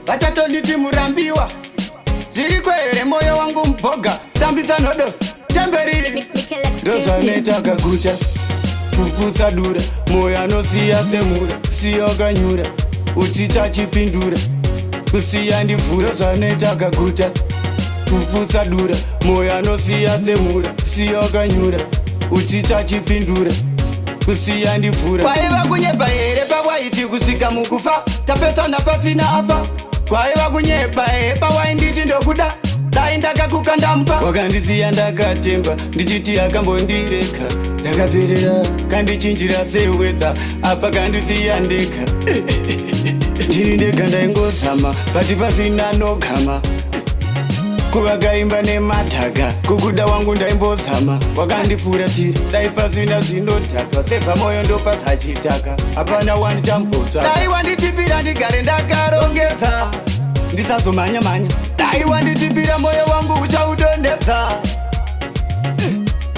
vachatonditi murambiwa. Zviri kwere moyo wangu mboga, tambisa nodo temberiri. Ndozvanoita kaguta kuputsa dura, moyo anosiya semura, siya kanyura, uchicha chipindura, kusiya ndivhura. Ndozvanoita kaguta kuputsa dura, moyo anosiya semura, siya kanyura, uchicha chipindura, kusiya ndivhura. Kwaiva kunyepa here pawaiti kusvika mukufa, tapesana pasina afa. Kwaiva kunyepa here pawainditi ndokuda, dai ndakakuka ndampa. Wakandisiya ndakatemba, ndichiti akambondireka, ndakaperera kandichinjira sewedha, apa kandisiya ndeka. Ndini ndega ndaingozama, pati pasina nogama, kuvakaimba nemadhaga, kukuda wangu ndaimbozama. Wakandifuratira, dai pasina zvinodhaka, sebva moyo ndopasachitaka, hapana wandichambotsva. Dai wanditipira ndigare ndakarongedza, ndisazomhanya-mhanya. Dai wanditipira moyo wangu uchaudonhedza.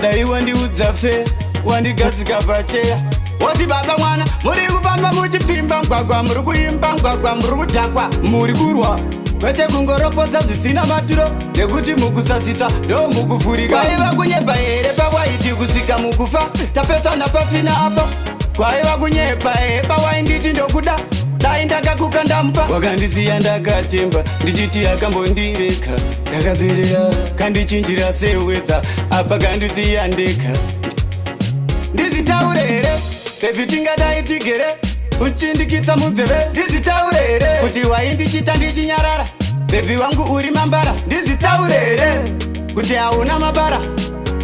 Dai wandiudza fe, wandigadzika pacheya, woti baba mwana muri kufamba muchipfimba mugwagwa, muri kuimba mugwagwa, muri kudhakwa, muri kurwa, kwete kungoropodza zvisina maturo, nekuti mukusasisa ndo mukuvhurika. Kwaiva kunyepa here pawaiti kusvika mukufa, tapesana pasina afa. Kwaiva kunyepa here pawainditi ndokuda, dai ndakakuka ndampa. Wakandisiya ndakatemba, ndichiti akambondireka, ndakaperera kandichinjira sewedha, apa kandisiya ndeka. Ndizitaure here bebi tingadai tigere, uchindikitsa munzeve. Ndizitaure here kuti waindichita ndichinyarara, bebi wangu uri mambara. Ndizitaure here kuti hauna mabara,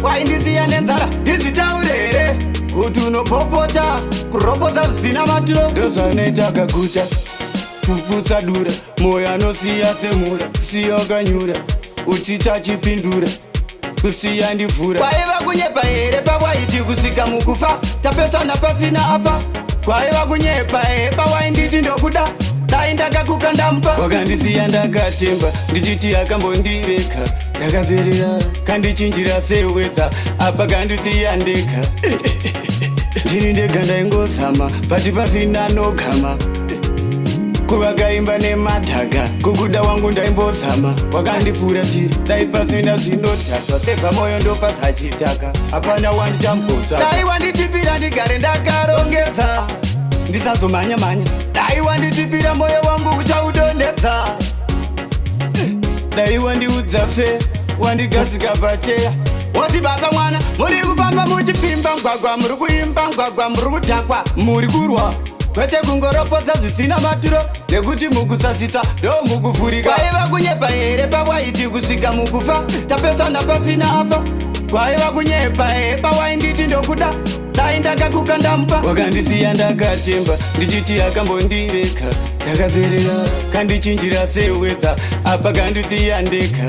waindisiya nenzara. Ndizitaure here kuti unopopota kuropodza zvisina maturo. Ndozvanoita kaguta kuputsa dura, moyo anosiya semura, siya kanyura, uchicha chipindura, kusiya ndivhura. Kwaiva kunyepa here pawaiti kusvika mukufa, tapesana pasina afa. Kwaiva kunyepa here pawainditi ndokuda, dai ndakakuka ndampa. Wakandisiya ndakatemba, ndichiti akambondireka, ndakaperera kandichinjira sewedha, apa kandisiya ndeka. Ndini ndega ndaingozama, pati pasina nogama, kuvakaimba nemadhaga, kukuda wangu ndaimbozama. Wakandifuratira, dai pasina zvinodhaka, sebva moyo ndopasachitaka, hapana wandichambotsva. Dai wanditipira ndigare ndakarongedza, ndisazomhanya-mhanya. Dai wanditipira moyo wangu uchaudonhedza. Dai wandiudza fe, wandigadzika pacheya, woti baba mwana muri kufamba muchipfimba mugwagwa, muri kuimba mugwagwa, muri kudhakwa, muri kurwa, kwete kungoropodza zvisina maturo, nekuti mukusasisa ndo mukuvhurika. Kwaiva kunyepa here pawaiti kusvika mukufa, tapesana pasina afa. Kwaiva kunyepa here pawainditi ndokuda, dai ndakakuka ndampa. Wakandisiya ndakatemba, ndichiti akambondireka, ndakaperera kandichinjira sewedha, apa kandisiya ndeka.